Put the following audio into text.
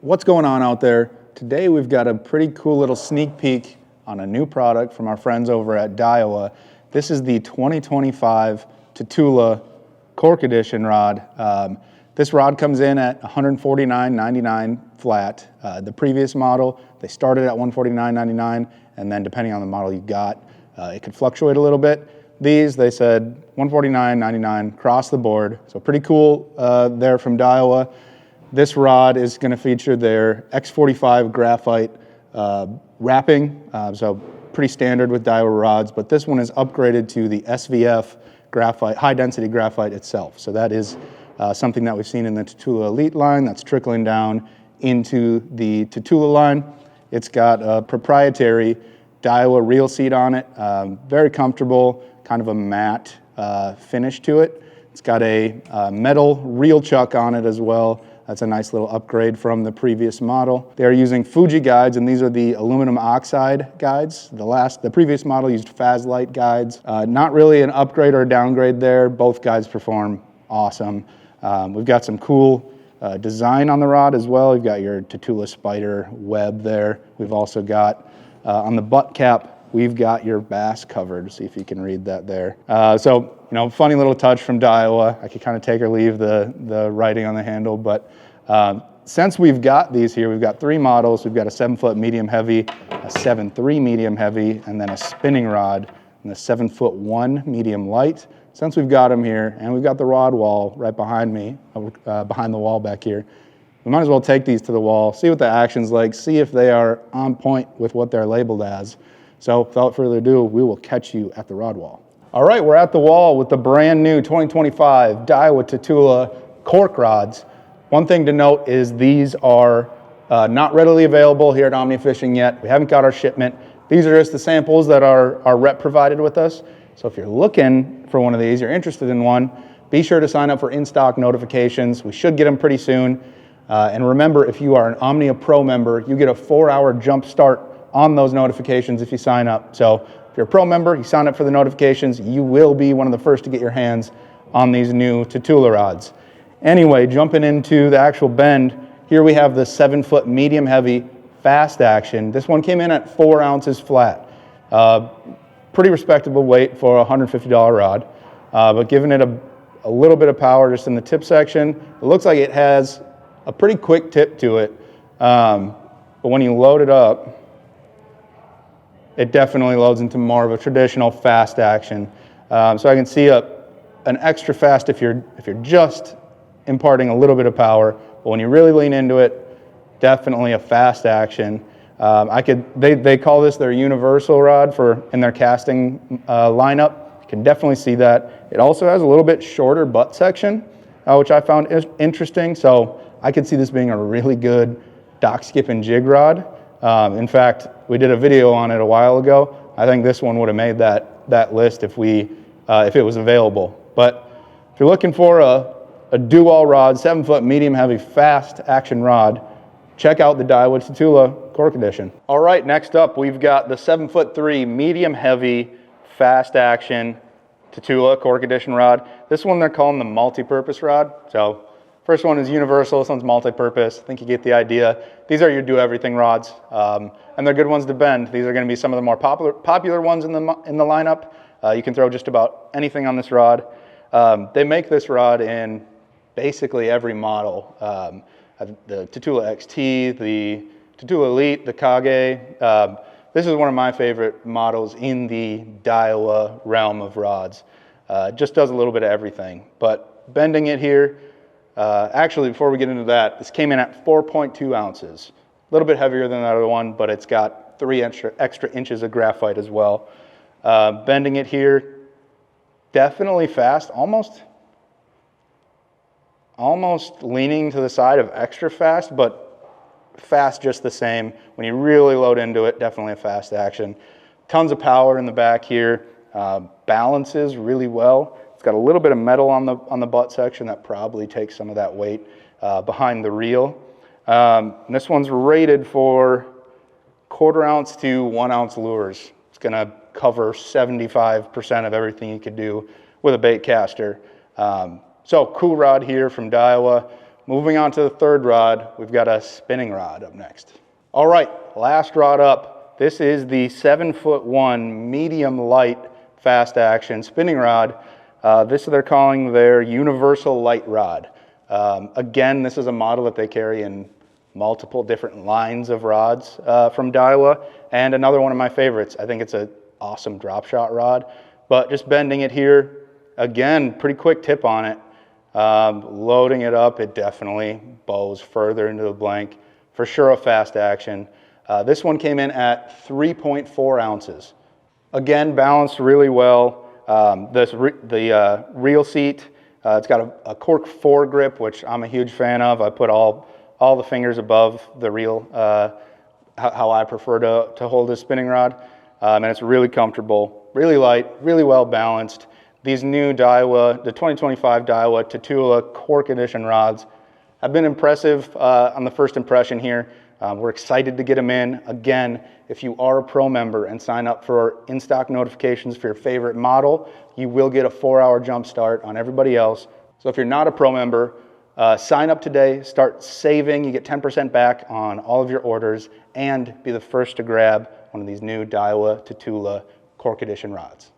What's going on out there? Today we've got a pretty cool little sneak peek on a new product from our friends over at Daiwa. This is the 2025 Tatula Cork Edition rod. This rod comes in at $149.99 flat. The previous model, they started at $149.99, and then depending on the model you got, it could fluctuate a little bit. These, they said $149.99 across the board, so pretty cool there from Daiwa. This rod is going to feature their X45 graphite wrapping, so pretty standard with Daiwa rods, but this one is upgraded to the SVF graphite, high density graphite itself. So that is something that we've seen in the Tatula Elite line that's trickling down into the Tatula line. It's got a proprietary Daiwa reel seat on it, very comfortable, kind of a matte finish to it. It's got a metal reel chuck on it as well. That's a nice little upgrade from the previous model. They're using Fuji guides, and these are the aluminum oxide guides. The previous model used Fazlite guides. Not really an upgrade or a downgrade there. Both guides perform awesome. We've got some cool design on the rod as well. We've got your Tatula spider web there. We've also got on the butt cap, we've got your bass covered. See if you can read that there. So, you know, funny little touch from Daiwa. I could kind of take or leave the writing on the handle, but since we've got these here, we've got three models. We've got a 7-foot medium heavy, a 7.3 medium heavy, and then a spinning rod, and the 7'1" medium light. Since we've got them here, and we've got the rod wall right behind me, behind the wall back here, we might as well take these to the wall, see what the action's like, see if they are on point with what they're labeled as. So without further ado, we will catch you at the rod wall. All right, we're at the wall with the brand new 2025 Daiwa Tatula Cork rods. One thing to note is these are not readily available here at Omnia Fishing yet. We haven't got our shipment. These are just the samples that our rep provided with us. So if you're looking for one of these, you're interested in one, be sure to sign up for in-stock notifications. We should get them pretty soon. And remember, if you are an Omnia Pro member, you get a 4-hour jump start on those notifications if you sign up. So if you're a Pro member, you sign up for the notifications, you will be one of the first to get your hands on these new Tatula rods. Anyway, jumping into the actual bend, here we have the 7-foot medium heavy fast action. This one came in at 4 ounces flat. Pretty respectable weight for a $150 rod, but giving it a little bit of power just in the tip section. It looks like it has a pretty quick tip to it, but when you load it up, it definitely loads into more of a traditional fast action. So I can see an extra fast if you're just imparting a little bit of power, but when you really lean into it, definitely a fast action. They call this their universal rod in their casting lineup. You can definitely see that. It also has a little bit shorter butt section, which I found interesting. So I could see this being a really good dock skip and jig rod. In fact, we did a video on it a while ago. I think this one would have made that list if it was available. But if you're looking for a do-all rod, 7-foot medium heavy fast action rod, check out the Daiwa Tatula Cork Edition. All right, next up we've got the 7'3" medium heavy fast action Tatula Cork Edition rod. This one they're calling the multi-purpose rod. So first one is universal, this one's multi-purpose. I think you get the idea. These are your do-everything rods, and they're good ones to bend. These are going to be some of the more popular ones in the lineup. You can throw just about anything on this rod. They make this rod in basically every model. The Tatula XT, the Tatula Elite, the Kage. This is one of my favorite models in the Daiwa realm of rods. Just does a little bit of everything. But bending it here, actually, before we get into that, this came in at 4.2 ounces. A little bit heavier than that other one, but it's got 3 extra inches of graphite as well. Bending it here, definitely fast, almost leaning to the side of extra fast, but fast just the same. When you really load into it, definitely a fast action. Tons of power in the back here, balances really well. It's got a little bit of metal on the butt section that probably takes some of that weight behind the reel. This one's rated for 1/4 ounce to 1 ounce lures. It's gonna cover 75% of everything you could do with a bait caster. So cool rod here from Daiwa. Moving on to the third rod, we've got a spinning rod up next. All right, last rod up. This is the 7'1" medium light fast action spinning rod. This they're calling their universal light rod. Again, this is a model that they carry in multiple different lines of rods from Daiwa, and another one of my favorites. I think it's an awesome drop shot rod, but just bending it here, again, pretty quick tip on it. Loading it up, it definitely bows further into the blank. For sure a fast action. This one came in at 3.4 ounces. Again, balanced really well. The reel seat, it's got a Cork foregrip, which I'm a huge fan of. I put all the fingers above the reel, how I prefer to hold this spinning rod. And it's really comfortable, really light, really well balanced. These new Daiwa, the 2025 Daiwa Tatula Cork Edition rods have been impressive on the first impression here. We're excited to get them in. Again, if you are a pro member and sign up for in-stock notifications for your favorite model, you will get a 4-hour jump start on everybody else. So if you're not a pro member, sign up today, start saving. You get 10% back on all of your orders and be the first to grab one of these new Daiwa Tatula Cork Edition rods.